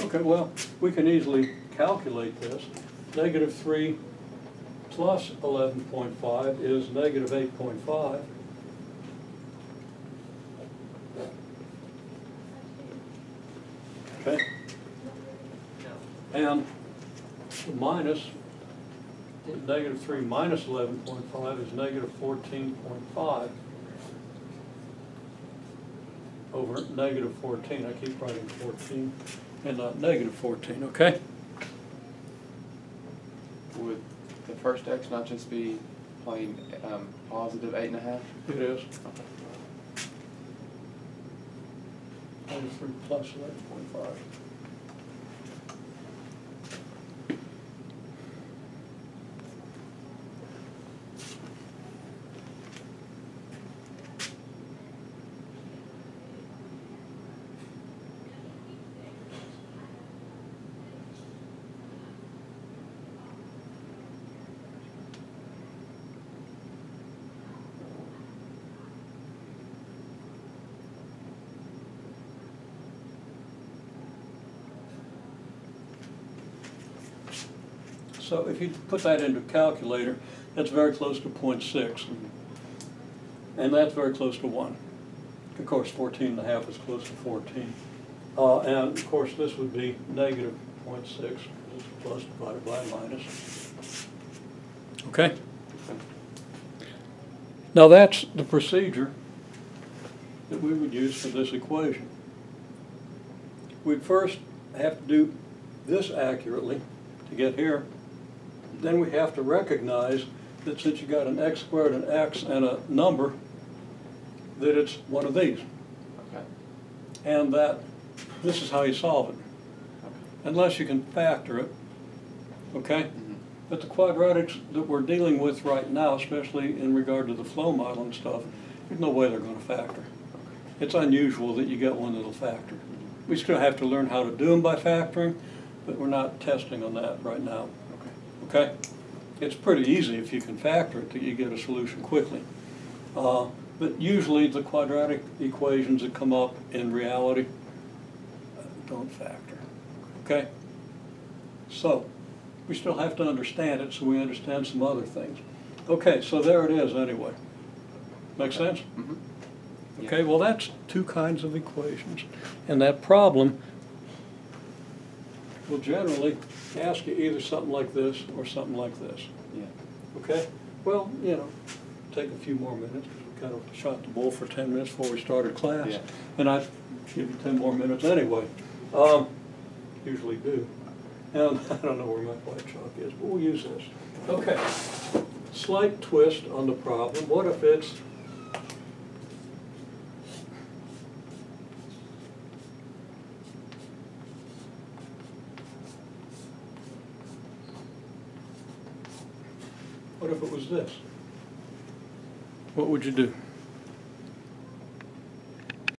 Okay, well, we can easily calculate this. Negative 3 plus 11.5 is negative 8.5. Okay? And the minus, negative 3 minus 11.5 is negative 14.5 over negative 14. I keep writing 14 and not negative 14, okay? Would the first x not just be plain positive 8.5? It is. Negative 3 plus 11.5. So if you put that into a calculator, that's very close to 0.6. And that's very close to 1. Of course, 14.5 is close to 14. And of course, this would be negative 0.6, because it's plus divided by minus. Okay? Now that's the procedure that we would use for this equation. We'd first have to do this accurately to get here. Then we have to recognize that since you got an x squared, an x, and a number, that it's one of these. Okay. And that this is how you solve it. Okay. Unless you can factor it, okay? Mm-hmm. But the quadratics that we're dealing with right now, especially in regard to the flow model and stuff, there's no way they're going to factor. Okay. It's unusual that you get one that'll factor. We still have to learn how to do them by factoring, but we're not testing on that right now. Okay? It's pretty easy if you can factor it that you get a solution quickly. But usually the quadratic equations that come up in reality don't factor. Okay? So, we still have to understand it so we understand some other things. Okay, so there it is anyway. Make sense? Mm-hmm. Okay, Yeah. well that's two kinds of equations. And that problem will generally ask you either something like this or something like this. Yeah. Okay? Well, you know, take a few more minutes. We kind of shot the bull for 10 minutes before we started class. Yeah. And I'd give you 10 more minutes anyway. Usually do. And I don't know where my white chalk is, but we'll use this. Okay. Slight twist on the problem. What if it's what if it was this? What would you do?